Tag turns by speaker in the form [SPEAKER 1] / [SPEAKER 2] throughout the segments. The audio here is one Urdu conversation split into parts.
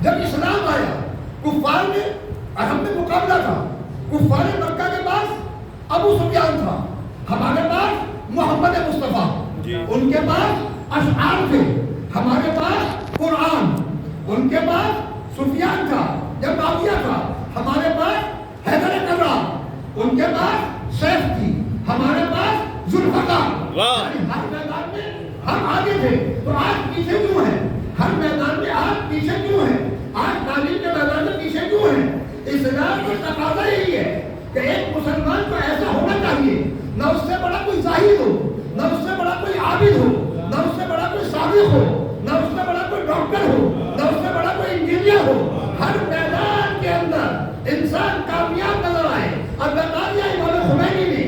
[SPEAKER 1] جب اسلام آیا کفار نے، ہم نے مقابلہ تھا، کفار مکہ کے پاس ابو سفیان تھا، ہمارے پاس محمد مصطفیٰ، ان کے پاس اشعار تھے، ہمارے پاس قرآن، ان کے پاس سفیان تھا جب معاویہ تھا، ہمارے پاس حیدر کرار، ان کے پاس سیف تھی، ہمارے پاس ذوالفقار، یعنی ہر میدان میں ہم آگے تھے، تو آج پیچھے کیوں ہیں؟ ہر میدان میں آج پیچھے کیوں ہیں؟ آج تعلیم کے میدان میں پیچھے کیوں ہیں؟ اسلام کا تقاضا یہی ہے کہ ایک مسلمان کو ایسا ہونا چاہیے، نہ اس سے بڑا کوئی زاہد ہو، نہ اس سے بڑا کوئی عابد ہو، نہ اس سے بڑا کوئی صادق ہو، نہ اس سے بڑا کوئی ڈاکٹر ہو، نہ اس سے بڑا کوئی انجینئر ہو، ہر میدان کے اندر انسان کامیاب نظر آئے۔ اور بتا دیا امام خمینی نے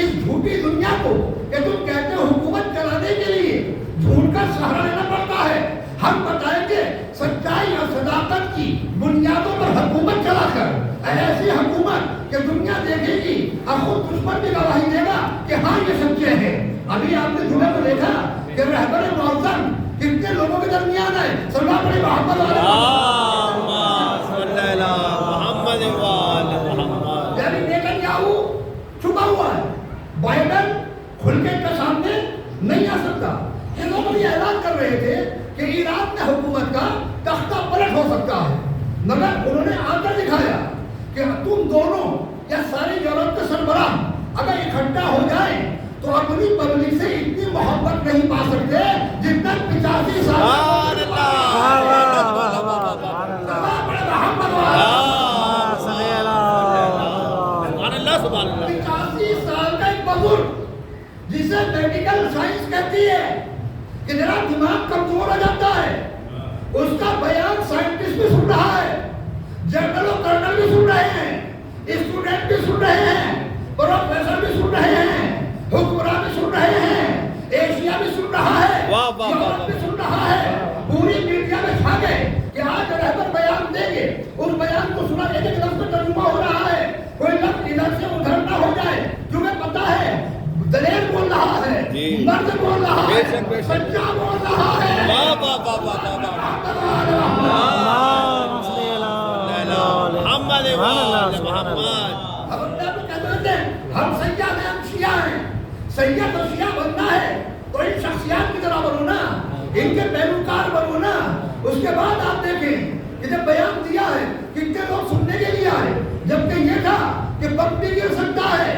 [SPEAKER 1] اس جھوٹی دنیا کو کہ تم کہتے ہو حکومت چلانے کے لیے جھوٹ کا سہارا لینا پڑتا ہے، ہم بتائیں گے سچائی اور صداقت کی بنیادوں پر حکومت چلا کر ایسی حکومت کہ دنیا دیکھے گی اور خود دشمن بھی گواہی دے گا کہ ہاں یہ سچے ہیں۔ ابھی آپ نے جمعے کو دیکھا کہ رہبر معظم کتنے لوگوں کے درمیان ہے، صلی اللہ علیہ محمد، یعنی نیتنیاہو چھپا ہوا ہے، بائیڈن کھل کے کے سامنے نہیں آ سکتا۔ یہ لوگ بھی اعلان کر رہے تھے کہ ایران میں حکومت کا تختہ پلٹ ہو سکتا ہے، مگر انہوں نے آ کر دکھایا کہ تم دونوں یا ساری یورپ کے سربراہ اگر اکٹھا ہو جائیں تو اپنی پبلک سے اتنی محبت نہیں پا سکتے جتنا 85 سال 85 سال کا ایک بزرگ جسے میڈیکل سائنس کہتی ہے کہ ذرا دماغ کمزور ہو جاتا ہے، اس کا بیان سائنٹسٹ بھی سن رہا ہے، جنرل و کرنل بھی سن رہے ہیں، اسٹوڈنٹ بھی سن رہے ہیں، پروفیسر بھی سن رہے ہیں، حکمراں بھی سن رہے ہیں، ایشیا بھی سن رہا ہے، یورپ بھی سن رہا ہے، پوری میڈیا میں چھا گئے کہ آج رہبر بیان دیں گے، اس بیان کو سنا ایک لفظ میں ترجمہ ہو رہا ہے، کوئی لفظ ادھر سے ادھر نہ ہو جائے، تمہیں پتا ہے دلیر بول رہا ہے، مرد بول رہا ہے، سچا بول رہا ہے۔ ہم سیاح ہیں، ہم شیعہ ہیں، سیاح تو شیعہ بننا ہے تو ان شخصیات کی طرح بنو نا، ان کے پیروکار بنو نا۔ اس کے بعد آپ دیکھیں کہ جب بیان دیا ہے کتنے لوگ سننے کے لیے آئے، جبکہ یہ تھا کہ بم بھی گر سکتا ہے،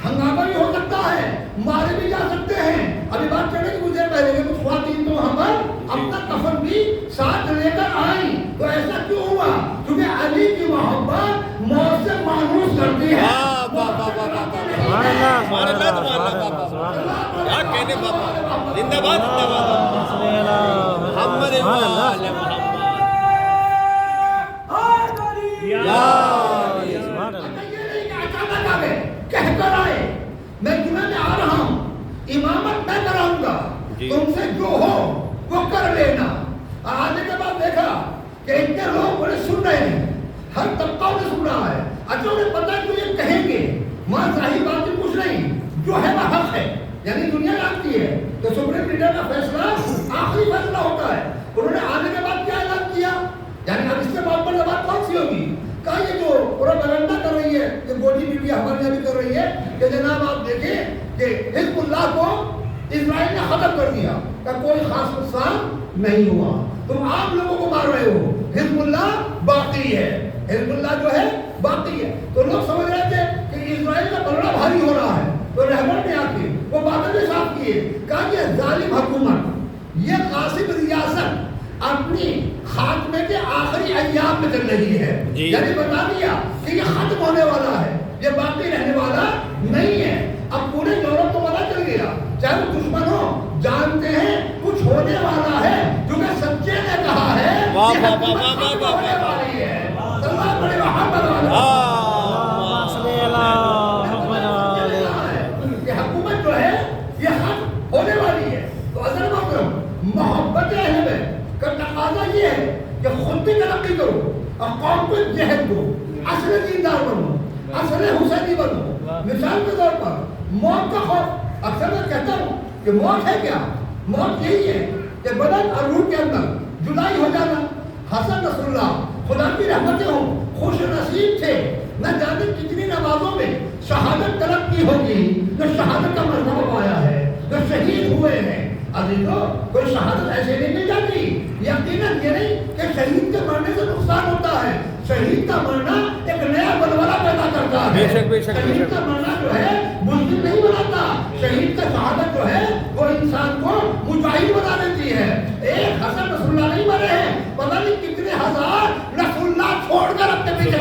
[SPEAKER 1] ہنگامہ بھی ہو سکتا ہے، مارے بھی جا سکتے ہیں۔ ابھی بات چلے کہ مجھے پہلے کہ کچھ خواتین تو وہاں پر اپنا کفن بھی ساتھ لے کر آئیں، تو ایسا کیوں ہوا؟ کیونکہ علی کی محبت موت سے مانوس کرتی ہے۔ کہہ کر آئے میں جمعہ میں آ رہا ہوں، امامت میں کراؤں گا، تم سے جو ہو وہ کر لینا۔ اور آنے کے بعد دیکھا کہ اتنے لوگ بڑے سن رہے ہیں، ہر طبقہ نے سن رہا ہے، اچھا انہیں پتا ہے کہ یہ کہیں گے، وہاں ظاہر بات بھی کچھ نہیں، جو ہے وہ حق ہے، یعنی دنیا جانتی ہے تو سپریم لیڈر کا فیصلہ آخری فیصلہ ہوتا ہے۔ انہوں نے آنے کے بعد کیا اعلان کیا، یعنی اب اس کے بعد پر بات کون سی ہوگی؟ کہا یہ جو پروپیگنڈا کر رہی ہے، یہ گوڈی میڈیا ہمارے یہاں بھی کر رہی ہے کہ جناب آپ دیکھیں کہ حزب اللہ کو اسرائیل نے ختم کر دیا، کہ کوئی خاص نقصان نہیں ہوا، تم عام لوگوں کو مار رہے ہو، حزب اللہ باقی ہے، حزب اللہ جو ہے باقی ہے۔ تو لوگ سمجھ رہے تھے کہ اسرائیل کا پلڑا بھاری ہو رہا ہے، تو رہبر نے آ کے وہ باتیں بھی صاف کیے، کہا یہ ظالم حکومت، یہ غاصب ریاست اپنی خاتمے کے آخری ایام میں چل رہی ہے، یعنی بتا دیا کہ یہ ختم ہونے والا ہے، یہ باقی رہنے والا نہیں ہے۔ اب پورے یورپ کو پتا چل گیا، چاہے وہ دشمن ہو، جانتے ہیں کچھ ہونے والا ہے، کیونکہ سچے نے کہا ہے کہ حکومت ختم ہونے والی ہے۔ اللہ بڑے محمد کہ حکومت جو ہے یہ ختم ہونے والی ہے۔ تو عزیز محترم، محبت اہل بیت کا تقاضا یہ ہے کہ خود بھی ترقی کرو اور قوم کو جہد دو، اصل دیندار بنو، اصل حسینی بنو۔ مثال کے طور پر موت کا خوف، اکثر میں کہتا ہوں کہ موت ہے کیا؟ موت یہی ہے کہ بدن اور روح کے اندر جدائی ہو جانا، حسن نصر اللہ خدا کی رحمتیں ہوں خوش نصیب تھے، نہ جانے کتنی نمازوں میں شہادت طلب کی ہوگی، جو شہادت کا مرتبہ پایا ہے، جو شہید ہوئے ہیں۔ عزیزو کوئی شہادت ایسے نہیں مل جاتی، یقیناً یہ نہیں کہ شہید کے مرنے سے نقصان ہوتا ہے، شہید کا مرنا ایک نیا بلوالا پیدا کرتا ہے۔ شہید کا مرنا جو ہے مشکل نہیں بناتا، شہید کا شہادت جو ہے وہ انسان کو مجاہد بنا دیتی ہے۔ ایک حسن نصر اللہ نہیں مرے ہیں، پتہ نہیں کتنے ہزار نصر اللہ چھوڑ کر اپنے پیچھے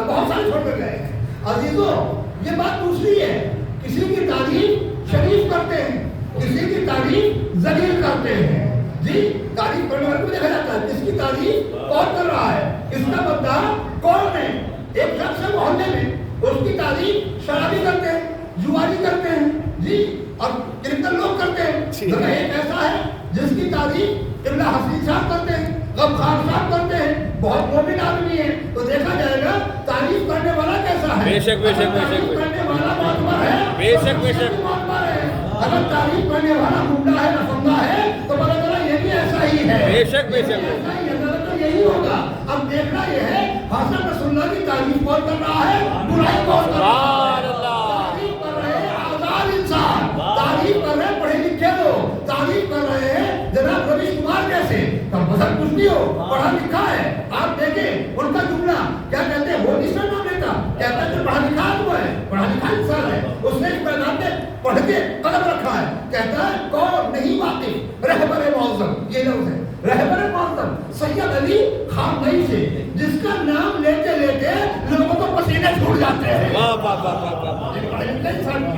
[SPEAKER 1] بہت سارے چھوڑ کر گئے۔ عزیزو یہ بات دوسری ہے، کسی کی تعریف شریف کرتے ہیں، کسی کی تعریف ذلیل کرتے ہیں۔ جی تعریف کرنے والے کو دیکھا جاتا ہے کس کی تعریف کون کر رہا ہے، اس کا بندہ کون ہے۔ ایک شخص ہے محلے میں، اس کی تعریف شرابی کرتے ہیں، جواری کرتے ہیں، جی اور کرکٹر لوگ کرتے ہیں۔ مگر ایک ایسا ہے جس کی تعریف قبلہ حسین صاحب کرتے ہیں، غمخان صاحب کرتے ہیں، بہت مومن آدمی ہے، تو دیکھا جائے گا تعریف کرنے والا کیسا ہے۔ تعریف کرنے والا معتبر ہے، بے شک معتبر ہے۔ اگر تعریف کرنے والا گنڈا ہے، نفنگا ہے، تو پتہ چلا یہ بھی ایسا ہی ہے، بے شک یہی ہوگا۔ اب دیکھنا یہ ہے حسن نصر اللہ کی تعریف کون کر رہا ہے، برائی کون کر رہا ہے۔ تعریف کر رہے ہیں آزاد انسان، تعریف کر رہے ہیں پڑھے لکھے لوگ، تعریف کر رہے ہیں جناب رویش کمار جیسے، کم پسند کچھ نہیں ہو، پڑھا لکھا ہے۔ آپ دیکھیں ان کا جملہ کیا کہتے ہیں، وہ نہیں نام لیتا، کہتا ہے کہ پڑھا لکھا آدمی ہے، پڑھا لکھا انسان ہے، اس نے اس میدان میں پڑھ کے قدم رکھا ہے۔ کہتا ہے کون نہیں واقف رہبر معظم، یہ لفظ ہے رہبر معظم سید علی خامنئی سے، جس کا نام لیتے لیتے لوگوں کو پسینے چھوٹ جاتے ہیں۔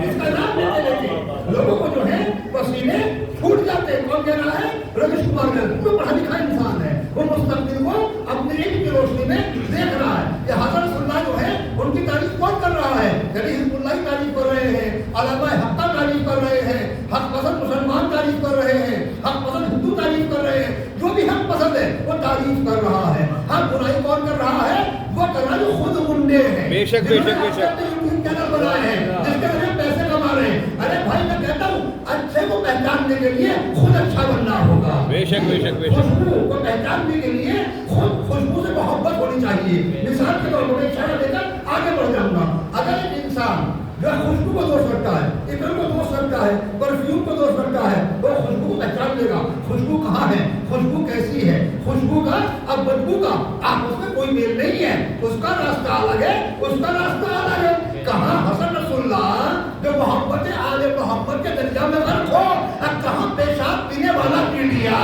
[SPEAKER 1] جس کا نام لیتے لیتے لوگوں کو جو ہے پسینے چھوٹ جاتے ہیں۔ کون کہہ رہا ہے، رویش کمار گل، وہ پڑھا لکھا انسان ہے، وہ مستقبل کو اپنے علم کی روشنی میں دیکھ رہا ہے۔ یہ حسن نصر اللہ جو ہے ان کی تعریف کون کر رہا ہے، یعنی حزب اللہ کی تعریف کر رہے ہیں، علماء حق کا تعریف کر رہے ہیں، حق پسند مسلمان تعریف کر رہے ہیں، حق پسند ہندو تعریف کر رہے ہیں، جو بھی حق پسند ہے وہ تعریف کر رہا ہے۔ حق برائی کون کر رہا ہے، وہ کر رہا ہے جو خود گنڈے ہیں، بے شک چینل بنائے ہیں، جس کے ذریعے پیسے کما رہے ہیں۔ ارے بھائی میں کہتا ہوں اچھے کو پہچاننے کے لیے خود اچھا بننا ہوگا، بے شک خوشبو کو پہچاننے کے لیے خود خوشبو سے محبت ہونی چاہیے۔ مثال کے طور پر اشارہ دے کر آگے بڑھ جاؤں گا۔ اگر ایک انسان جو خوشبو کو دوست رکھتا ہے، عطر کو دوست رکھتا ہے، پرفیوم کو دوست رکھتا ہے، وہ خوشبو کو پہچان لے گا، خوشبو کہاں ہے، خوشبو کیسی ہے، خوشبو کا اور بدبو کا آپس میں کوئی میل نہیں ہے، اس کا راستہ الگ ہے، اس کا راستہ الگ ہے۔ کہاں حسن نصر اللہ جو محبت آل محمد کے درجہ میں غرق ہو، اور کہاں پیشاب پینے والا پیڑیا۔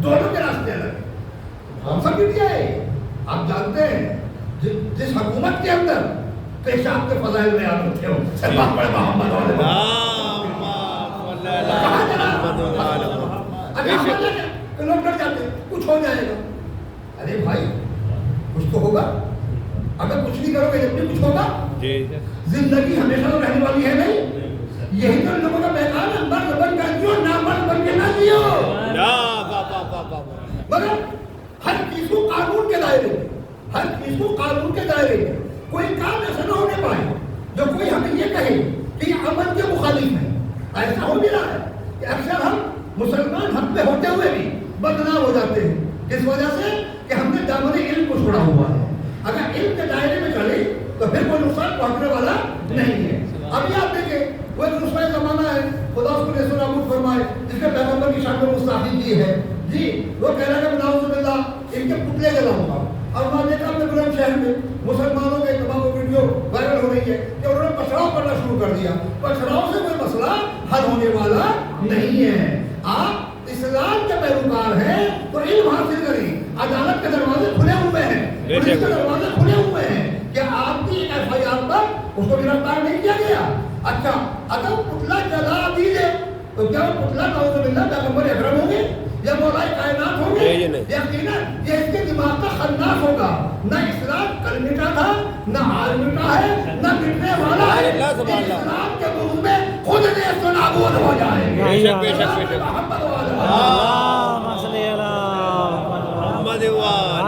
[SPEAKER 1] دونوں کے راستے الگ، کون سا پیڑیا ہے؟ آپ جانتے ہیں جس حکومت کے اندر پیشاب کے فضائل بیان ہوتے ہو، سربات پڑے محمد والے لوگ ڈر جاتے ہیں کچھ ہو جائے گا۔ ارے بھائی کچھ تو ہوگا، اگر کچھ نہیں کرو گے جب بھی کچھ ہوگا۔ زندگی ہمیشہ تو رہنے والی ہے نہیں، یہی تو لوگوں کا پیغام ہے، مرد بن کر جیو، نامرد بن کے نہ جیو۔ مگر ہر چیز کو قانون کے دائرے میں، ہر چیز کو قانون کے دائرے میں، کوئی کام ایسا نہ ہونے پائے جو کوئی ہمیں یہ کہے کہ یہ امن کے مخالف ہے۔ ایسا ہو بھی رہا ہے کہ اکثر ہم مسلمان حق میں ہوتے ہوئے بھی بدنام ہو جاتے ہیں، اس وجہ سے کہ ہم نے دامن علم کو چھوڑا ہوا ہے۔ اگر علم کے دائرے میں چلے تو پھر کوئی نقصان پہنچنے والا نہیں ہے۔ ابھی آپ دیکھیں وہ ایک رسوائی زمانہ ہے، خدا اس کو نیست و نابود فرمائے، جس نے پیغمبر کی شان میں گستاخی کی ہے۔ جی وہ کہہ رہا ہے کہ نعوذ باللہ ان کے پتلے جلاؤں گا۔ اور وہاں دیکھا اپنے بلند شہر میں مسلمانوں کے تمام ویڈیو وائرل ہو رہی ہے کہ انہوں نے پتھراؤ کرنا شروع کر دیا۔ پتھراؤ سے کوئی مسئلہ حل ہونے والا نہیں ہے۔ آپ اسلام کے پیروکار ہیں تو علم حاصل کریں، عدالت کے دروازے کھلے ہوئے ہیں، پولیس کے دروازے کھلے ہوئے ہیں۔ کیا آپ کی ایف آئی آر پر اس کو گرفتار نہیں کیا گیا؟ اچھا اگر پتلا جلا دیجیے تو کیا وہ پتلا نعوذ باللہ پیغمبر اکرم ہوں گے یا مولا کائنات ہوں گے؟ یقیناً یہ اس کے دماغ کا خناس ہوگا۔ نہ اسلام کل مٹا تھا، نہ آج مٹا ہے، نہ مٹنے والا ہے۔ اسلام کے بروز میں خود نیست و نابود ہو جائے گا۔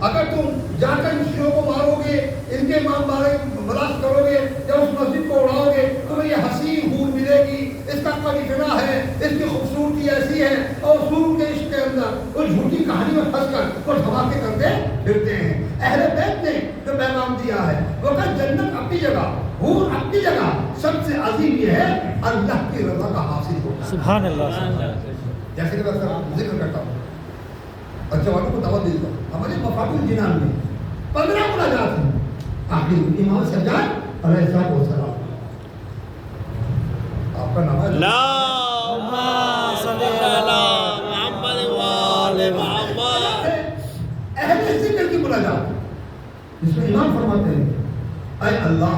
[SPEAKER 1] اگر تم جا کر ان شیعوں کو مارو گے، ان کے امام بلاس کرو گے یا اس مسجد کو اڑاؤ گے، تمہیں یہ حسین حور ملے گی، اس کا کوئی فنا ہے، اس کی خوبصورتی ایسی ہے، اور حور کے عشق کے اندر اس جھوٹی کہانی میں پھنس کر وہ دھماکے کرتے پھرتے ہیں۔ اہل بیت نے جو پیغام دیا ہے وہ کہ جنت اپنی جگہ، حور اپنی جگہ، سب سے عظیم یہ ہے اللہ کی رضا کا حاصل ہونا۔
[SPEAKER 2] سبحان اللہ۔
[SPEAKER 1] جیسے کہ میں ذکر کرتا ہوں، بچے والوں کو دعوت دیتا ہوں، ہمارے مفاتیح الجنان میں 15 مناجات ہیں، آخری امام سجاد علیہ السلام، آپ کا نام ہے
[SPEAKER 2] اللہم صلی علی محمد وآل محمد۔
[SPEAKER 1] اہل ذکر کی مناجات جس میں امام فرماتے ہیں اے اللہ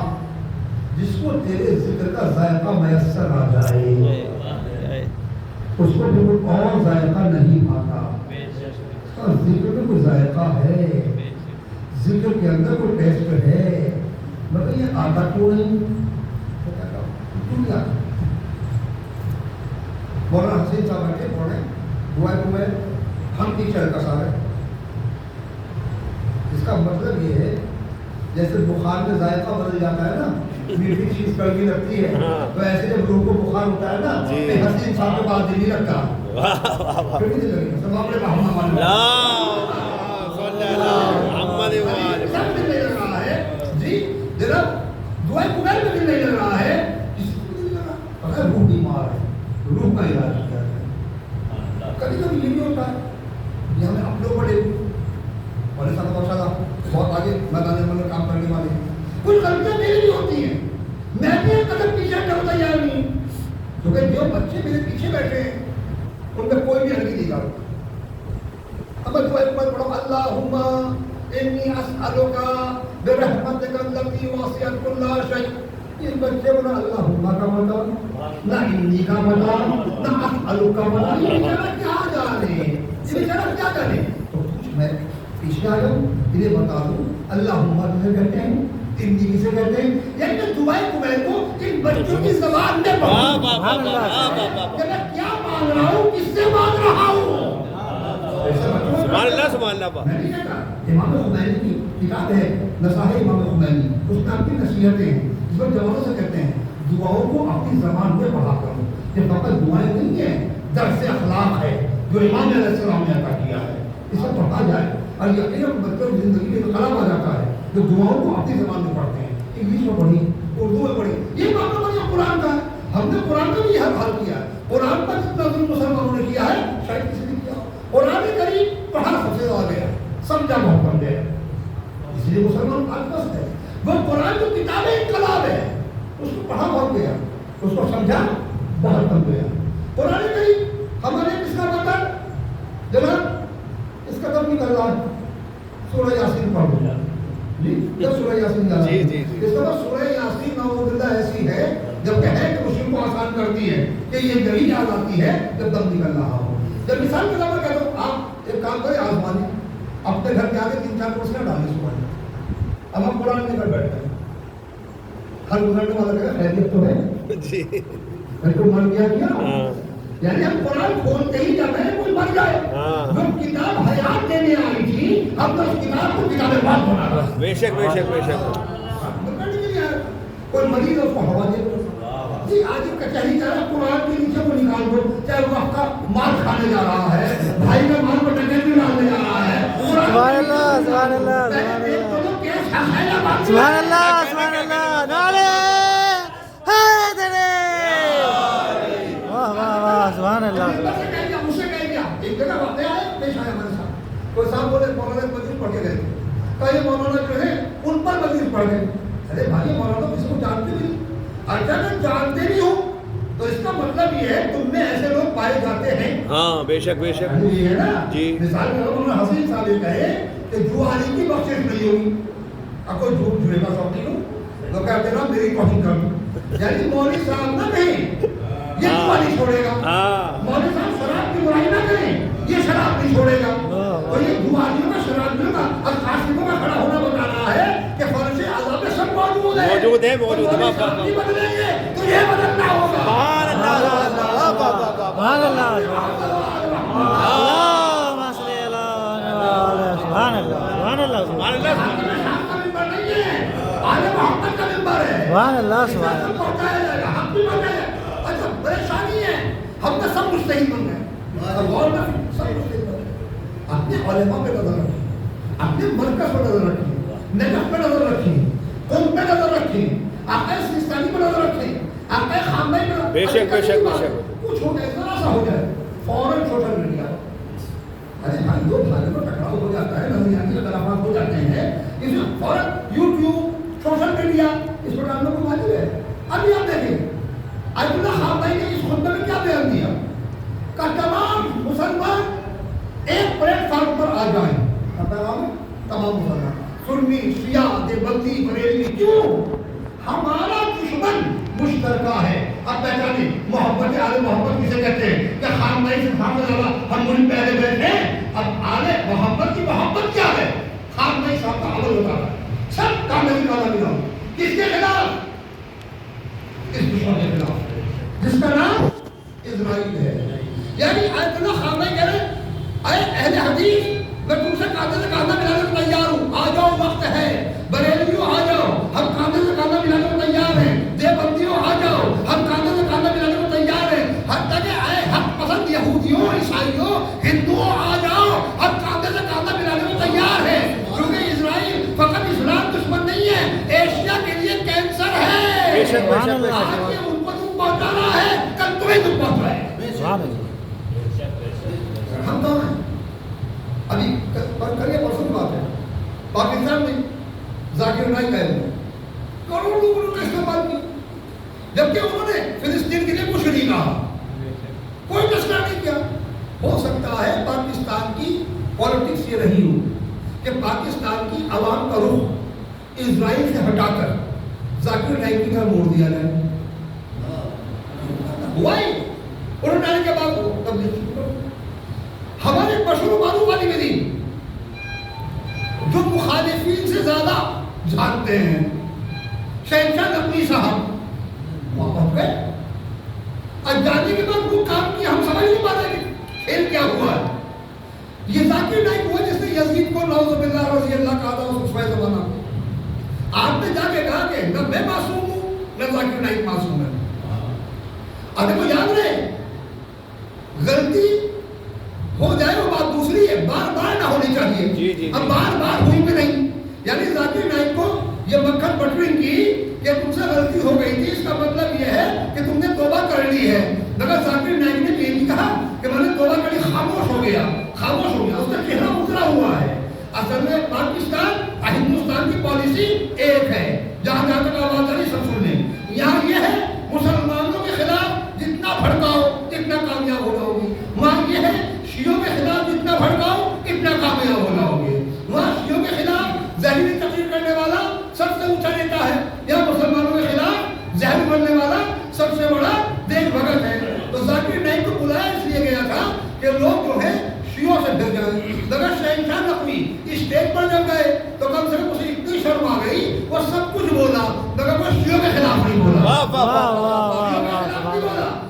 [SPEAKER 1] جس کو تیرے ذکر کا ذائقہ میسر آ جائے اس کو بالکل اور ذائقہ نہیں پاتا، اور ذکر میں کوئی ذائقہ ہے، ذکر کے اندر کوئی ٹیسٹ ہے، مگر یہ آتا کیوں نہیں؟ مولانا حسین صاحب بیٹھے پڑھ رہے ہیں دعائیں کو میں ہم ٹیچر کا سارے، اس کا مطلب یہ ہے جیسے بخار میں ذائقہ بدل جاتا ہے نا، میٹھی چیز کڑوی لگتی ہے، تو ایسے جب لوگوں کو بخار ہوتا ہے نا کہ حسین صاحب کے بعد نہیں لگتا، پھر نہیں لگے سب اپنے محمد لگ رہا ہے جی جناب، دعائیں قبول میں نہیں لگ رہا ہے، اس کو نہیں لگ رہا، اگر روح بیمار ہے روح کا علاج کیا ہے، کبھی کبھی یہ بھی ہوتا ہے یہ ہمیں اپنے بڑے والے صاحب ماشاء اللہ بہت آگے میدان عمل میں کام کرنے والے ہیں، کچھ غلطیاں میری بھی ہوتی ہیں، میں بھی ایک قدم پیچھے ہٹنے کو تیار نہیں، کیونکہ جو بچے میرے پیچھے بیٹھے ہیں ان میں کوئی بھی ہلکی نہیں کرتا۔ اب میں دعائیں قبول پڑھو، اللہم انی اسألک برحمتک التی وسعت کل شیء، اس بچے کو نہ اللہم کا مطلب نہ انی کا مطلب نہ اسألک کا مطلب، یہ بیچارہ کیا جانے، یہ بیچارہ کیا جانے، تو کچھ میں پیچھے آ جاؤں انہیں بتا دوں اللہم کسے کہتے ہیں، انی کسے کہتے ہیں، یعنی دعائیں قبول کو ان بچوں کی زبان میں پڑھوں کہ میں کیا مانگ رہا ہوں، کس سے مانگ رہا ہوں۔
[SPEAKER 2] سبحان اللہ سبحان اللہ۔
[SPEAKER 1] میں نہیں کہتا، امام خمینی کی کتاب ہے نصائح امام خمینی، اس میں آپ کی نصیحتیں ہیں، اس میں جوانوں سے کہتے ہیں دعاؤں کو اپنی زبان میں پڑھا کرو، یہ فقط دعائیں نہیں ہیں، درس اخلاق ہے جو امام علیہ السلام نے عطا کیا ہے، اسے پڑھا جائے اور یقیناً بچوں کی زندگی میں انقلاب آ جاتا ہے جو دعاؤں کو اپنی زبان میں پڑھتے ہیں، انگلش میں پڑھی، اردو میں پڑھی، یہ معاملہ بنیا قرآن کا ہے، ہم نے قرآن کا بھی یہ حل کیا ہے، قرآن پر جتنا ظلم مسلمانوں نے کیا ہے شاید کسی نے کیا ہو، قرآن کریم پڑھا سب سے زیادہ گیا، سمجھا بہت کم گیا، اس لیے مسلمان آج بس ہے، وہ قرآن جو کتاب انقلاب ہے اس کو پڑھا بہت گیا، اس کو سمجھا بہت کم گیا۔ قرآن کریم ہمارے اس کا مطلب جناب اس کا کم نکل رہا ہے، سورہ یاسین پڑھ لیا جی، جب سورہ یاسین اس کا سورہ یاسین نعوذ باللہ ایسی ہے جب کہ ہے کہ مشکل کو آسان کرتی ہے کہ یہ گلی یاد آتی ہے جب دم نکل رہا ہو، جب مثال کے طور پر کہتا ہوں آپ ایک کام کریں آزمانی اپنے گھر کے آگے 3-4 کرسیاں ڈالیں صبح، اب ہم قرآن لے کر بیٹھتے ہیں، ہر گزرنے والا کہے خیریت تو ہے
[SPEAKER 2] جی،
[SPEAKER 1] میں کو مر گیا کیا، یعنی ہم قرآن کھولتے ہی جب ہے کوئی مر جائے، جو کتاب حیات دینے آئی تھی ہم تو اس کتاب کو کتاب بات بنا رہا ہے،
[SPEAKER 2] بے شک بے شک بے شک،
[SPEAKER 1] کوئی مریض اس کو ہوا دے جی، آج کچہری چاہے قرآن کے نیچے کو نکال دو، چاہے وہ آپ کا مال کھانے جا رہا ہے، بھائی کا مال کو ٹکر بھی ڈالنے جا رہا ہے،
[SPEAKER 2] سبحان اللہ سبحان اللہ سبحان اللہ سبحان اللہ، نعرہ حیدر، واہ واہ واہ سبحان اللہ۔
[SPEAKER 1] اسے کہہ دیا ایک جگہ واقعہ ہے پیش آیا ہمارے ساتھ، کوئی صاحب بولے مولانا مجلس پڑھ کے گئے تھے، کئی مولانا جو ہے ان پر مجلس پڑھ گئے، ارے بھائی مولانا کسی کو جانتے نہیں، اگر جانتے نہیں ہو تو اس کا مطلب یہ ہے تم میں ایسے لوگ پائے جاتے ہیں،
[SPEAKER 2] ہاں بے شک بے شک
[SPEAKER 1] یہ ہے نا
[SPEAKER 2] جی،
[SPEAKER 1] مثال کے طور پر حسین صاحب یہ کہے کہ جو علی کی بخشش نہیں ہوگی، اب کوئی جھوٹ جھوڑے کا شوق نہیں ہو تو کہتے نا میری کوشش کر دوں، یعنی مولوی صاحب نہ کہیں یہ دعائی چھوڑے گا، مولوی صاحب شراب کی برائی نہ کریں یہ شراب نہیں چھوڑے گا، اور یہ دعائیوں کا شرابیوں کا اور قاسموں کا کھڑا ہونا بتا رہا ہے کہ فرض عذاب میں سب موجود ہے،
[SPEAKER 2] موجود ہے موجود ہے،
[SPEAKER 1] نہیں بدلیں گے تو یہ بدلنا ہوگا،
[SPEAKER 2] سبحان اللہ سبحان اللہ، اللہم صلی علی محمد، سبحان اللہ۔ سبحان اللہ سبحان اللہ
[SPEAKER 1] شام کا ممبر نہیں ہے، آل محمد کا ممبر ہے،
[SPEAKER 2] سبحان اللہ سبحان اللہ
[SPEAKER 1] پہنچایا جائے گا، ہم بھی پہنچائے۔ اچھا پریشانی ہے، ہم تو سب مجتہد بن گئے، غور میں سب مجتہد بن گئے۔ اپنے علماء پہ نظر رکھیں، اپنے مرکز پہ نظر رکھیں، نجف پہ نظر رکھیں، قم پہ نظر رکھیں، آقا سیستانی پہ نظر رکھیں، آقا خامنہ پہ نظر رکھیں۔
[SPEAKER 2] بے شک بے شک بے شک
[SPEAKER 1] کچھ ہو جائے، ذرا سا ہو جائے، فوراً سوشل میڈیا، ارے بھائی دو بھائی میں ٹکراؤ ہو جاتا ہے، نظریاتی اختلافات ہو جاتے ہیں، اس میں فوراً یوٹیوب، سوشل میڈیا اس پر ڈالنا کوئی واجب ہے۔ ابھی آپ دیکھیں آیت اللہ خامنہ نے اس خطبے میں کیا بیان دیا کہ تمام مسلمان ایک پلیٹ فارم پر آ جائیں، تمام مسلمان سنی، شیعہ، دیوبندی، بریلوی، کیوں؟ ہمارا دشمن مشترکہ ہے۔ اب پہچانے محبت آل محمد کسے کہتے ہیں کہ خامنہ سے خامنہ زیادہ ہم ملک پہلے بیٹھے ہیں، اب آل محمد کی محبت کیا ہے؟ خامنہ صاحب کا عمل ہوتا ہے، سب کامیابی والا ملا کس کے خلاف؟ اس دشمن کے خلاف جس کا نام اسرائیل ہے۔ یعنی آیت اللہ خامنہ کہہ رہے اے اہل حدیث میں تم سے کاندھے سے کاندھا ملانے کو تیار ہوں، آ جاؤ وقت ہے، بریلویوں آ جاؤ ہم کاندھے سے کاندھا ملانے کو تیار ہیں، دیوبندیوں آ جاؤ ہم کاندھے سے کاندھا ملانے کو تیار ہیں، حتیٰ کہ اے حق پسند یہودیوں، عیسائیوں، ہندوؤں آ جاؤ ہم کاندھے سے کاندھا ملانے کو تیار ہیں، کیونکہ اسرائیل فقط اسلام دشمن نہیں ہے، ایشیا کے لیے کینسر ہے۔
[SPEAKER 2] بے شک بے شک بے
[SPEAKER 1] آج
[SPEAKER 2] شک
[SPEAKER 1] یہ ان کو دکھ پہنچا رہا ہے، کل تمہیں دکھ پہنچ رہا ہے۔
[SPEAKER 2] سبحان اللہ
[SPEAKER 1] ہم کون ہیں؟ ابھی کل یہ پرسوں کی بات ہے، پاکستان میں ذاکر نائک آئے ہوئے کروڑوں لوگوں نے استعمال کی، جبکہ انہوں نے فلسطین کے لیے کچھ نہیں کہا، کوئی تذکرہ نہیں کیا۔ ہو سکتا ہے پاکستان کی پالیٹکس یہ رہی ہو کہ پاکستان کی عوام کا رخ اسرائیل سے ہٹا کر ذاکر نائک کی طرف موڑ دیا جائے، ہوا ہی انہوں نے آنے کے بعد تبدیل شروع کر دی۔ ہمارے بشر و معروف علی مدی جو مخالفین سے زیادہ جانتے ہیں، شہنشاہ نقوی صاحب وہاں پہنچ گئے، اب جانے کے بعد وہ کام کیا ہم سمجھ نہیں پا رہے کہ کھیل کیا ہوا ہے۔ یہ ذاکر نائک ہوا جس نے یزید کو نعوذ باللہ رضی اللہ کہا تھا اس وقت زمانہ میں، آپ نے جا کے کہا کہ نہ میں معصوم ہوں نہ ذاکر نائک معصوم ہے۔ اب کو یاد رہے غلطی ہو جائے وہ بات دوسری ہے، بار بار نہ ہونی چاہیے، اب بار بار ہوئی بھی نہیں۔ یعنی ذاکر نائک کو یہ مکھن بٹرنگ کی کہ تم سے غلطی ہو گئی تھی، اس کا مطلب یہ ہے کہ تم نے توبہ کر لی ہے، مگر ذاکر نائک نے یہ نہیں کہا کہ میں نے توبہ کری، خاموش ہو گیا، خاموش ہو گیا، اس کا چہرہ اترا ہوا ہے۔ اصل میں پاکستان اور ہندوستان کی پالیسی ایک ہے، جہاں جہاں تک آواز آ رہی سب سن لیں، یہاں یہ ہے مسلمانوں کے خلاف جتنا بھڑکاؤ اتنا کامیاب ہو جاؤ گی، وہاں یہ ہے شیعوں کے خلاف جتنا بھڑکاؤ اتنا کامیاب ہو جاؤ گے، وہاں شیعوں کے خلاف ظاہری تقریر کرنے والا سب سے اونچا نیتا ہے، یا مسلمانوں کے خلاف ظاہر بننے والا سب سے بڑا دیکھ بھگت ہے۔ تو ذاکر نائک کو بلایا اس لیے گیا تھا کہ لوگ جو ہے شیعوں سے ڈر جائیں، مگر شہنشاہ نقوی اسٹیج پر جب گئے تو کم سے کم اسے اتنی شرم آ گئی، وہ سب کچھ بولا مگر وہ شیعوں کے خلاف نہیں بولا،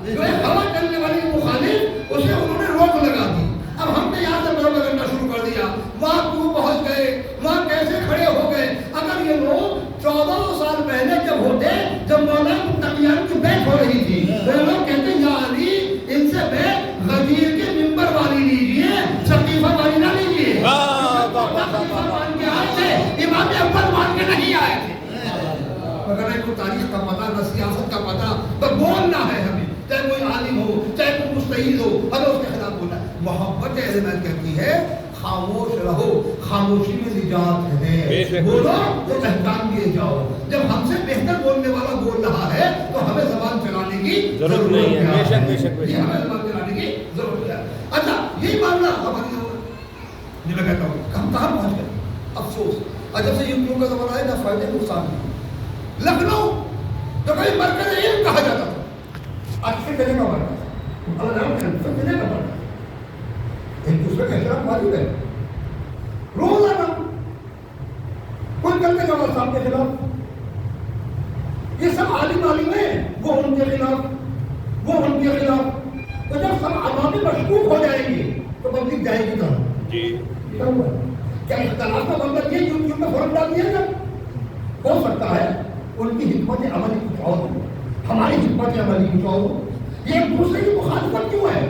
[SPEAKER 1] جو ہے ہوا چلنے والی مخالف اسے انہوں نے روک لگا دی۔ اب ہم نے یہاں سے بڑا کرنا شروع کر دیا، وہاں کیوں پہنچ گئے، وہاں کیسے کھڑے ہو گئے۔ اگر یہ لوگ 14 سال پہلے جب ہوتے، جب مولانا متقیان کی بیعت ہو رہی تھی، وہ لوگ کہتے یا علی ان سے بیعت غدیر کے ممبر والی لیجیے، سقیفہ والی نہ لیجیے، سقیفہ مان کے آئے تھے، امام اول مان کے نہیں آئے تھے۔ مگر نہ کوئی تاریخ کا پتہ نہ سیاست کا پتہ، بس بولنا ہے ہمیں، چاہے کوئی عالم ہو چاہے کوئی مجتہد ہو، ہمیں اس کے خلاف بولنا ہے۔ محبت اہل بیت کہتی ہے خاموش رہو، خاموشی میں نجات ہے، بولو تو احکام دیے جاؤ۔ جب ہم سے بہتر بولنے والا بول رہا ہے تو ہمیں زبان چلانے کی ضرورت نہیں ہے، بے شک بے شک بے شک، ہمیں زبان چلانے کی ضرورت ہے۔ اچھا یہی معاملہ ہماری ضرورت، میں کہتا ہوں ہم کہاں پہنچ گئے؟ افسوس، اور جب سے یوٹیوب کا زمانہ ہے نہ فائدے نقصان نہیں۔ لکھنؤ جو کہیں مرکز علم کہا جاتا تھا، اچھے دینے کا مرکز، اللہ دینے کا مرکز، ایک دوسرے کا احترام واجب ہے۔ روزانہ کوئی کرنے کا صاحب کے خلاف، یہ سب عالم ہیں، وہ ان کے خلاف، وہ ان کے خلاف، تو جب سب عوامی مشکوک ہو جائیں گے تو پبلک جائے گی کہاں؟ کیا اختلاف کا مطلب یہ یوں میں فوراً ڈال دیا گیا؟ ہو سکتا ہے ان کی حکمت عملی کچھ اور ہو، ہماری حکمت عملی کچھ اور ہو. یہ ایک دوسرے کی مخالفت کیوں ہے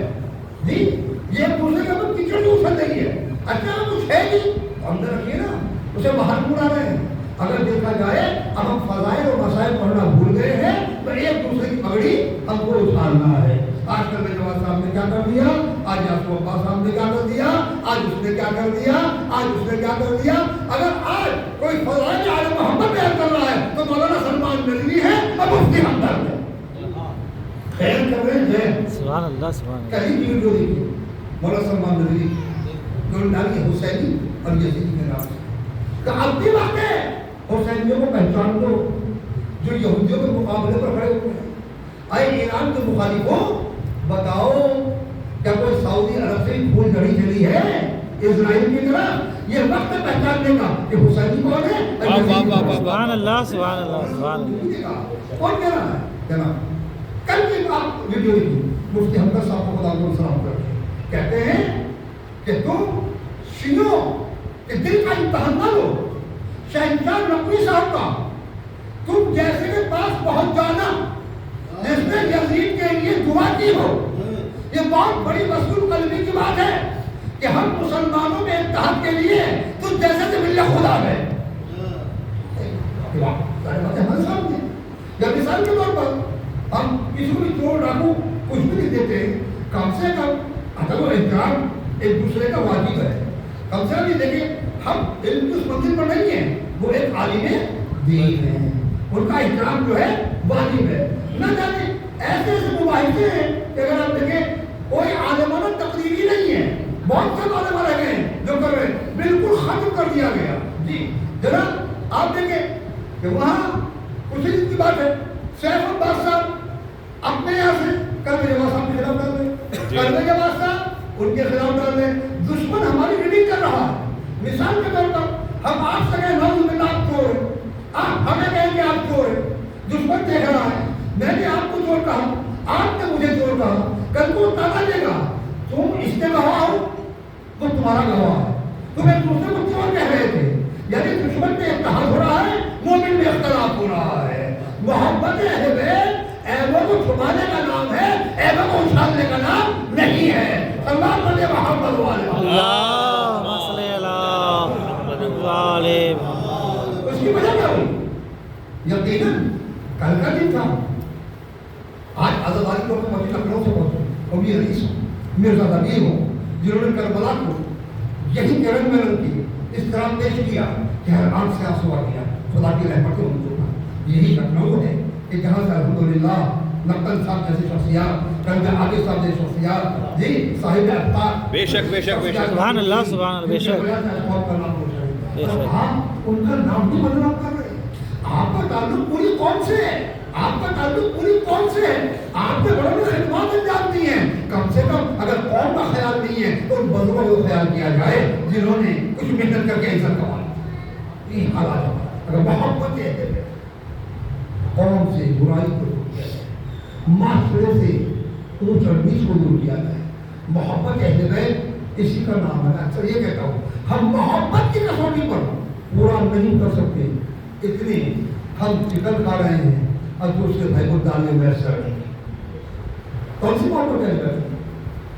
[SPEAKER 1] جی؟ یہ ایک دوسرے کے اوپر کیچڑ کیوں اچھل رہی ہے؟ اچھا کچھ ہے نہیں تو اندر رکھیے نا، اسے باہر کیوں لا رہے ہیں؟ اگر دیکھا جائے اب ہم فضائل اور مسائل پڑھنا بھول گئے ہیں تو ایک دوسرے کی پگڑی ہم کو اچھالنا ہے. آج کل میں جواد صاحب نے کیا کر دیا، آج یاسر عباس صاحب نے کیا کر دیا، آج اس نے کیا کر دیا، آج اس نے کیا کر دیا. اگر آج کوئی فضائل آل محمد بیان کر رہا ہے تو مولانا سلمان ندوی ہے اور مفتی ہمدرد ہے. خیر کر رہے ہیں
[SPEAKER 2] سبحان اللہ سبحان اللہ.
[SPEAKER 1] کہیں بھی ویڈیو دیکھیے مولانا سلمان ندوی جو ڈالی حسینی اور یزیدی کے نام سے کہ اب بھی واقع حسینیوں کو پہچان دو جو یہودیوں کے مقابلے پر کھڑے ہوئے ہیں. آئے ایران کے مخالفوں بتاؤ کیا کوئی سعودی عرب سے پھول جڑی چلی ہے اسرائیل کی طرف؟ یہ وقت پہچاننے کا کہ حسینی کون ہے.
[SPEAKER 2] سبحان اللہ سبحان اللہ سبحان اللہ.
[SPEAKER 1] کون کہہ رہا ہے جناب؟ کل کی آپ ویڈیو دیکھیے مفتی ہمدرد صاحب کو خدا کو سلام کرتے کہتے ہیں کہ تم شیعوں کے دل کا امتحان نہ لو شہنشاہ نقوی صاحب کا، تم جیسے کے پاس پہنچ جانا جس نے یزید کے لیے دعا کی ہو. یہ بہت بڑی مسئول قلبی کی بات ہے کہ ہم مسلمانوں میں اتحاد کے لیے تو جیسے سے ملے خدا ہے. ہمارے سامنے یا مثال کے طور پر ہم کسی کو بھی چور ڈاکو کچھ بھی نہیں دیتے، کم سے کم اگر وہ احترام ایک دوسرے کا واجب ہے. کم سے کم یہ دیکھیں ہم علم اس منزل پر نہیں ہیں، وہ ایک عالم دین ہے، ان کا احترام جو ہے واجب ہے. نہ جانے ایسے ایسے مباحثے ہیں کہ اگر آپ دیکھیں کوئی عالمانہ تقریری نہیں ہے، بہت سے عالم رہ گئے ہیں جو کر رہے ہیں بالکل ختم کر دیا گیا. جی جناب آپ دیکھیں کہ وہاں کچھ دن کی بات ہے سیف عباس صاحب اپنے یہاں سے کل میرے جواد صاحب کے خلاف ڈال دیں، کل میرے جواد صاحب ان کے خلاف ڈال دیں. دشمن ہماری ریڈنگ کر رہا ہے. مثال کے طور پر ہم آپ سے کہیں نعوذ باللہ آپ چور ہیں، آپ ہمیں کہیں کہ آپ چور ہیں. دشمن دیکھ رہا ہے میں نے آپ کو چور کہا، آپ نے مجھے چور کہا، کل کو تانا دے گا تم اس کے گواہ ہو تو تمہارا گواہ ہے. تم ایک دوسرے کو چور کہہ رہے تھے، یعنی دشمن میں اتحاد ہو رہا ہے، مومن میں اختلاف ہو رہا ہے. محبت اہل بیت ایبوں کو چھپانے کا نام ہے، ایبوں کو اچھالنے کا نام نہیں ہے. اللہ علیہ محمد والے
[SPEAKER 2] اللہم صلی اللہ محمد والے محمد.
[SPEAKER 1] اس کی وجہ کیا ہوئی؟ یقیناً کل کا دن تھا. آج آزادی لوگ مسجد لکھنؤ سے پہنچے کبھی حدیث مرزا ضمیر ہو جنہوں نے کربلا کو یہی کرن میں رنگ کی اس طرح پیش کیا کہ ہر آنکھ سے آنسو آ گیا. خدا کی رحمت سے منظور تھا. یہی لکھنؤ ہے کہ جہاں سے الحمدللہ نقل صاحب جیسی شخصیات، رنگ عابد صاحب جیسی شخصیات، جی صاحب اختار
[SPEAKER 3] بے شک بے شک بے شک
[SPEAKER 2] سبحان اللہ سبحان اللہ. بے شک
[SPEAKER 1] آپ ان کا نام بھی بدنام کر رہے ہیں. آپ کا تعلق پوری قوم سے ہے، آپ کا تعلق پوری قوم سے ہے. آپ نے بڑوں نے خدمات انجام دی ہیں. کم سے کم اگر قوم کا خیال نہیں ہے تو ان بزرگوں کو خیال کیا جائے جنہوں نے کچھ محنت کر کے عزت کمائی. یہ حالات ہے. اگر محبت ہے قوم سے برائی کو دور کیا جائے، معاشرے سے اونچ اور نیچ کو دور کیا جائے. محبت اہل بیت اسی کا نام ہے. اکثر یہ کہتا ہوں ہم محبت کی کسوٹی پر پورا نہیں کر سکتے. اتنے ہم چکن کھا رہے ہیں اور دوسرے بھائی کو ڈالنے میں اثر نہیں. کون سی بات کو کہہ رہے ہیں؟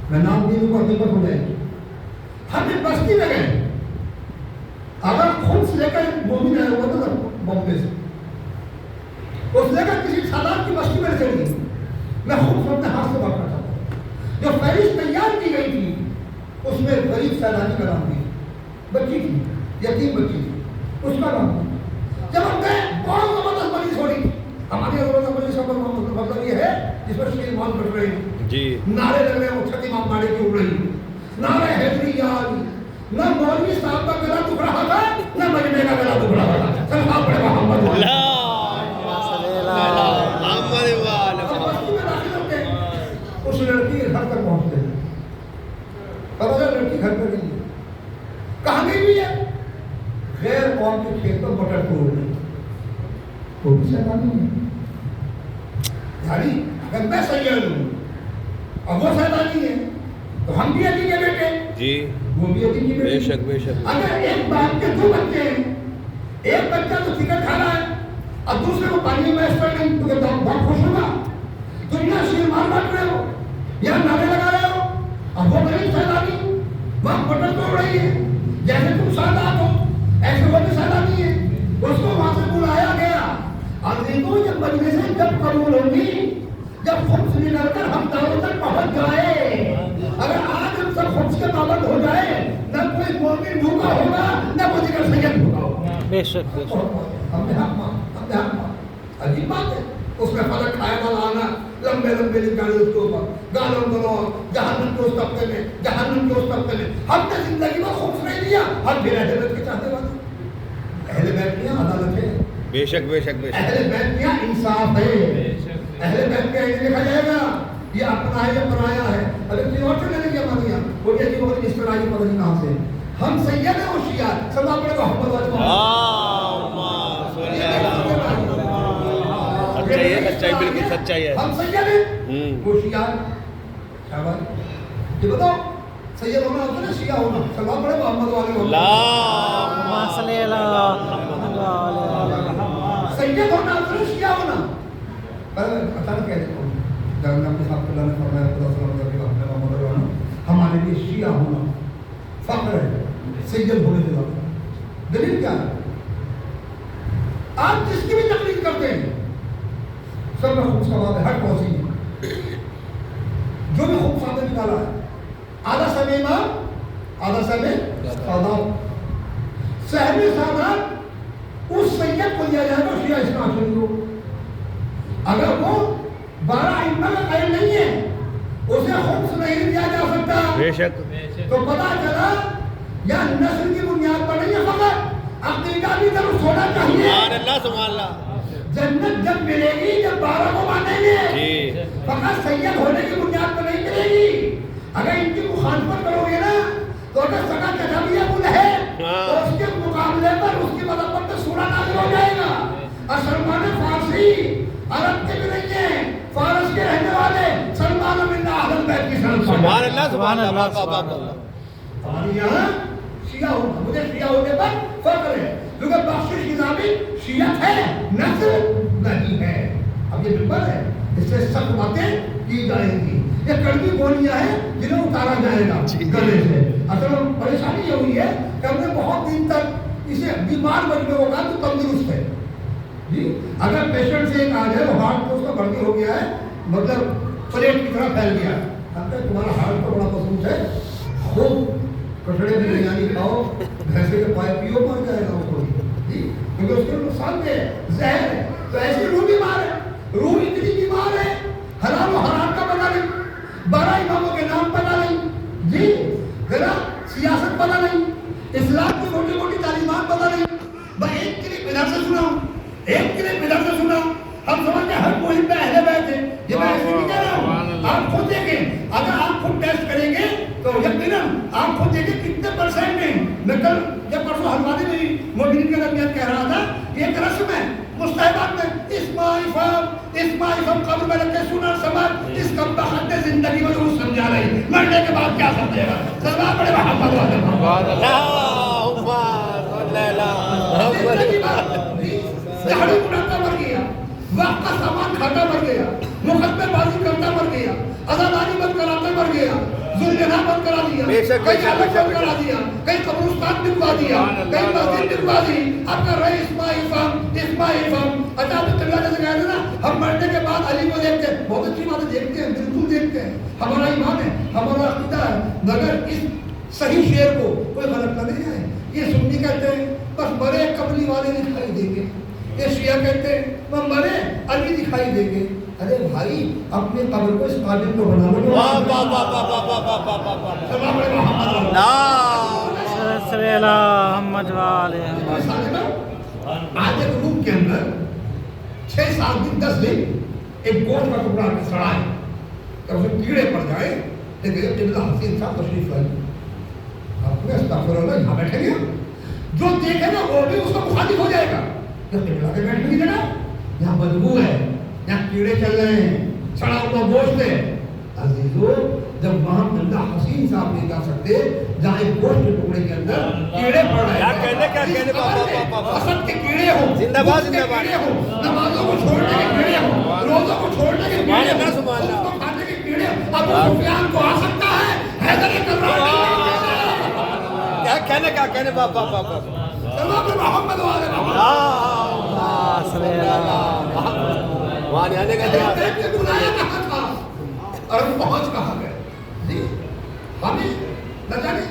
[SPEAKER 1] میں نام دے دوں گا حقیقت ہو جائے گی. ہم ایک بستی میں گئے، اگر خود سے لے کر مومن آیا ہوا تھا بمبے سے، اس لے کر کسی سادات کی بستی میں چلی گئی. میں خود سے اپنے ہاتھ سے بات کرتا ہوں. جو فہرست تیار کی گئی تھی اس میں غریب سیلانی کا نام بھی، بچی تھی، یتیم بچی تھی، اس کا نام تھا. جب ہم گئے بہت زبردست مریض ہو رہی. ہماری زبردست مریض کا مطلب یہ ہے جس پر شیر مان بٹ رہے ہیں،
[SPEAKER 3] جی
[SPEAKER 1] نعرے لگ رہے ہیں، وہ چھٹی ماں ماڑے کی اڑ رہی، نعرے حیدری یاد. نہ مولوی صاحب کا گلا دکھ رہا تھا نہ مجمع کا گلا دکھ رہا تھا. سلام پڑے محمد اس لڑکی گھر تک پہنچتے ہیں. اب اگر لڑکی گھر پر نہیں ہے کہاں گئی بھی ہے؟ غیر قوم کے کھیت پر مٹر توڑ رہی. وہ بھی شیطانی ہے. یعنی اگر میں سید ہوں اور وہ شیطانی ہے تو ہم بھی علی کے بیٹے.
[SPEAKER 3] جی
[SPEAKER 1] وہ بھی یتیم کی بیٹی.
[SPEAKER 2] بے شک بے شک.
[SPEAKER 1] اگر ایک باپ کے 2 بچے ہیں, ایک بچہ تو چکن کھا رہا ہے اور دوسرے کو پانی میں ایسا نہیں, تو باپ خوش ہوگا. تم یہاں شیر مار بانٹ رہے ہو, یہاں نعرے لگا رہے ہو, اب وہ غریب سیلانی وہاں بٹن توڑ رہی ہے. جیسے تم سادات ہو ایسے وہ بھی سیلانی ہے. اس کو وہاں سے بلایا گیا. اور دیکھو یہ مجلسیں جب قبول ہوگی, جب خبز نکل کر ہم داروں تک پہنچ جائے. اگر آج ہم سب خبز کے پابند ہو جائے, نہ کوئی مومن بھوکا ہوگا نہ کوئی دیگر سید بھوکا ہوگا.
[SPEAKER 2] بے شک بے شک.
[SPEAKER 1] ہم نے حق مان. عجیب بات ہے. اس میں فلک کھایا والا آنا, لمبے لمبے نکالے اس کے اوپر, گالوں گلوں, جہنم کے اس طبقے میں, جہنم کے اس طبقے میں. ہم نے زندگی میں خوف نہیں لیا, ہم پھر اہل بیت کے چاہتے والے. اہل بیت میں عدالت ہے.
[SPEAKER 2] بے شک بے شک بے شک.
[SPEAKER 1] اہل بیت میں انصاف ہے. اہل بیت میں یہ لکھا جائے گا یہ اپنا ہے یہ پرایا ہے. اگر کسی اور سے لینے کی ہماری یہاں وہ یہ جی وہ اس طرح کی پتہ نہیں کہاں سے. ہم سید ہیں ہوشیار, سب آپ کو محمد
[SPEAKER 2] سچائی ہے, سچائی بالکل سچائی ہے.
[SPEAKER 1] ہم سید ہیں ہوشیار. یہ بتاؤ سید ہونا ہوتا ہے نا شیعہ ہونا, سب آپ بڑے محمد والے ہونا. سید ہونا ہوتا ہے شیعہ ہونا. اچانک کہہ دیتا ہوں جب نبی صاحب اللہ نے فرمایا خدا صلی اللہ علیہ وسلم محمد علیہ ہمارے لیے شیعہ ہونا فخر ہے سید ہونے سے زیادہ. دلیل کیا ہے؟ آپ جس کی بھی تقلید کرتے ہیں سب میں خوب سوال ہے, ہر پہنچی جو بھی خوب سادہ نکالا ہے. آدھا سمے امام آدھا سمے سادات. سہمی سادات اس سید کو دیا جائے گا شیعہ اس کا آشری کو. اگر وہ 12 ائمہ کا قائل نہیں ہے اسے خبز نہیں دیا جا سکتا.
[SPEAKER 2] بے شک.
[SPEAKER 1] تو پتا چلا یا نسل کی بنیاد پر نہیں ہے, فقط عقیدہ بھی درست ہونا چاہیے.
[SPEAKER 2] سبحان اللہ سبحان اللہ.
[SPEAKER 1] جنت جب ملے گی جب 12 کو مانیں گے, فقط سید ہونے کی بنیاد پر نہیں ملے گی. اگر ان کی مخالفت کرو گے نا تو اگر سگا چچا بھی ابو ہے تو اس کے مقابلے پر اس کی مدد پر سورہ نازل ہو جائے گا. اور سلمان فارسی عرب کے بھی نہیں ہیں, فارس کے رہنے والے سلمان بن اہل بیت کی سلام.
[SPEAKER 2] سبحان اللہ سبحان اللہ.
[SPEAKER 1] ہمارے یہاں شیعہ ہونا, مجھے شیعہ ہونے پر فخر ہے کیونکہ بخشش نظامی شیعت ہے, نصر نہیں ہے. اب یہ ممبر ہے, اس سے سخت باتیں کی جائیں گی. یہ کڑوی گولیاں ہیں جنہیں اتارا جائے گا گلے سے. اصل پریشانی یہ ہوئی ہے کہ ہم نے بہت دن تک اسے بیمار بچنے کو کہا تو تندرست ہے. جی اگر پیشنٹ سے ایک آ جائے وہ ہارٹ کو اس کا بھرتی ہو گیا ہے, مطلب پلیٹ کی طرح پھیل گیا ہے, اب تک تمہارا ہارٹ تو بڑا مضبوط ہے, خوب کٹڑے میں بریانی کھاؤ, بھینسے کے پائے پیو, مر جائے گا وہ کوئی. کیونکہ اس کے نقصان دہ ہے, زہر ہے. تو ایسی روح بیمار ہے, روح اتنی بیمار ہے, حلال و حرام کا پتہ نہیں, 12 اماموں کے نام پتہ نہیں, جی ذرا سیاست پتہ نہیں, اسلام کی چھوٹی موٹی تعلیمات پتہ نہیں. میں ایک کلپ ادھر سے سنا ہوں, ایک کلپ ادھر سے سنا ہوں. ہم سمجھتے ہیں ہر مہم میں اہل بیت ہے. یہ میں ایسے نہیں کہہ رہا ہوں, آپ خود دیکھیں. اگر آپ خود ٹیسٹ کریں گے تو یقیناً آپ خود دیکھیں کتنے پرسنٹ ہیں. میں کل جب پرسوں حلوانے میں مومنین کے درمیان کہہ رہا تھا یہ ایک رسم ہے مستحبات میں, اسماعیل قبر میں رکھے سنر سمجھ اس کم بخت زندگی میں ضرور سمجھا رہی, مرنے کے بعد کیا سمجھے گا. سلام بڑے محمد والے زندگی بعد دہڑی اڑاتا مر گیا, وقت کا سامان کھاتا مر گیا, مقدمے بازی کرتا مر گیا, عزاداری بند کراتا مر گیا, ذوالجلالہ بند کرا دیا, کہیں عالم بند کرا دیا, کہیں قبرستان بنوا دیا, کہیں مسجد بنوا دی. اب کر رہے اسماعیل فم اچھا تو تبلا جیسے کہہ رہے نا ہم مرنے کے بعد علی کو دیکھتے ہیں. بہت اچھی باتیں دیکھتے ہیں, بالکل دیکھتے ہیں, ہمارا ایمان ہے, ہمارا عقیدہ ہے, مگر اس صحیح شعر کو کوئی غلط نہ لے جائے. یہ سنی کہتے ہیں بس مرے قبلی والے دکھائی دیں گے, یہ شیعہ کہتے ہیں وہ مرے علی دکھائی دیں گے. ارے بھائی اپنے قبر کو اس قابل کو بنا لو. آج ایک روم کے اندر 6-7 دن 10 دن ایک گوشت کا ٹکڑا سڑا ہے, جب اسے کیڑے پڑ جائے لیکن قبلہ حسین صاحب تشریف لائے, آپ نے استغفر اللہ یہاں بیٹھے گے, جو دیکھے گا وہ بھی اس کو مخالف ہو جائے گا. جب قبلہ کے بیٹھنے کی جگہ یہاں بدبو ہے, یہاں کیڑے چل رہے ہیں, سڑا ہوا گوشت ہے. عزیزو جب وہاں اللہ حسین صاحب نہیں جا سکتے جہاں ایک گوشت کے ٹکڑے کے اندر کیڑے پڑ رہے ہیں، حسد کے کیڑے ہو،
[SPEAKER 2] زندہ باد، زندہ باد،
[SPEAKER 1] کیڑے ہو، نمازوں کو چھوڑنے کے کیڑے ہو، روزوں کو چھوڑنے کے کیڑے ہو،
[SPEAKER 2] سبحان اللہ،
[SPEAKER 1] کو کھانے کے کیڑے ہو، ابو سفیان کو آ سکتا ہے، حیدر کرار نہیں
[SPEAKER 2] کیا کہنے کا کہنے باپا باپا
[SPEAKER 1] سلام محمد والے محمد
[SPEAKER 2] وہاں آنے کا
[SPEAKER 1] دیکھ کے بلایا کہاں تھا اور ہم پہنچ کہاں گئے؟ جی ہمیں نہ جانے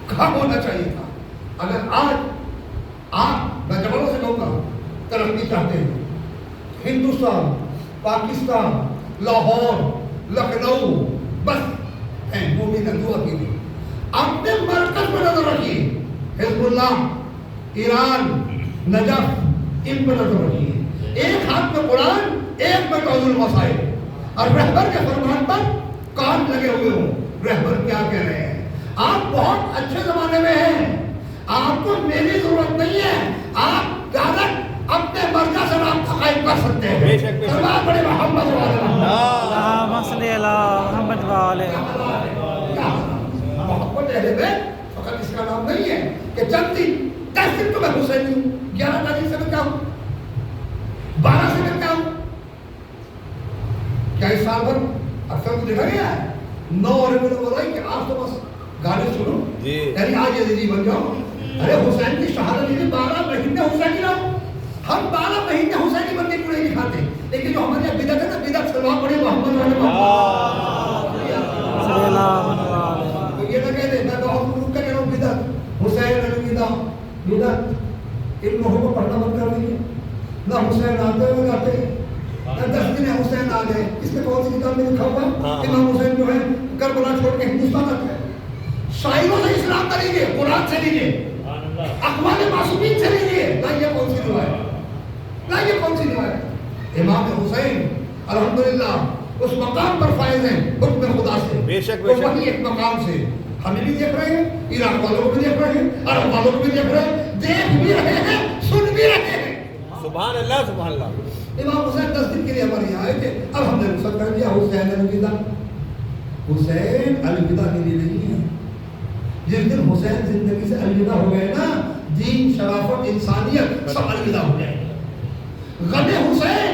[SPEAKER 1] کہاں ہونا چاہیے تھا. اگر آج آپ میں جبلوں سے کہوں گا ترقی چاہتے ہیں، ہندوستان، پاکستان، لاہور، لکھنؤ بس ہیں مومن دعا کیجیے، اپنے مرکز پر نظر رکھیے، حزب اللہ، ایران، نجف، ان پر نظر رکھیے، ایک ہاتھ میں قرآن ایک میں توحید المسائل، اور رہبر کے فرمان پر کان لگے ہوئے ہوں رہبر کیا کہہ رہے ہیں. آپ بہت اچھے زمانے میں ہیں، آپ کو میری ضرورت نہیں ہے، آپ ڈائریکٹ اپنے مرکز سے آپ حقائق کر سکتے ہیں. سلام بڑے محمد والے
[SPEAKER 2] اللہم صلی علی محمد والے
[SPEAKER 1] محمد اہل بیت فقط اس کا نام نہیں ہے کہ چند دن 10 دن تو میں حسینی ہوں، 11 تاریخ سے میں کیا ہوں، 12 سے میں کیا ہوں، کیا اس سال بھر اکثر کو دیکھا گیا ہے 9 اور میں بول رہا ہے کہ آپ تو بس گانے سنو یعنی آج یزیدی بن جاؤ. ارے حسین کی شہادت لیے 12 مہینے حسینی رہو، ہم 12 مہینے حسینی بننے کو نہیں کھاتے، لیکن جو ہمارے یہاں بدعت ہے نا، بدعت سلوا پڑے محمد والے تو یہ نہ کہہ دے میں بہت روک کر کہہ رہا ہوں بدعت حسین علی بدعت ان لوگوں کو پڑھنا بند کر دیجیے. نہ حسین آتے ہوئے گاتے، نہ 10 دن حسین آ گئے. اس میں کون سی کتاب میں لکھا ہوا امام حسین جو ہے کربلا چھوڑ کے ہندوستان آتے ہیں. شاعروں سے اسلام کا لیجیے، قرآن سے لیجیے، اقوال معصومین سے لیجیے. نہ یہ کون سی روایت، نہ یہ کون سی روایت. امام حسین الحمدللہ اس مقام پر فائز ہیں حکم خدا سے،
[SPEAKER 2] بے شک
[SPEAKER 1] تو وہی ایک مقام سے ہمیں بھی دیکھ رہے ہیں، عراق والوں کو بھی دیکھ رہے ہیں، عرب والوں کو بھی دیکھ رہے ہیں، دیکھ بھی رہے ہیں، سن بھی رہے ہیں.
[SPEAKER 2] سبحان اللہ سبحان اللہ.
[SPEAKER 1] امام حسین 10 دن کے لیے ہمارے یہاں آئے تھے، اب ہم نے رخصت کر دیا. حسین الوداع، حسین الوداع کے لیے نہیں ہے. جس دن حسین زندگی سے الوداع ہو گئے نا، دین، شرافت، انسانیت سب الوداع ہو گئے. غم حسین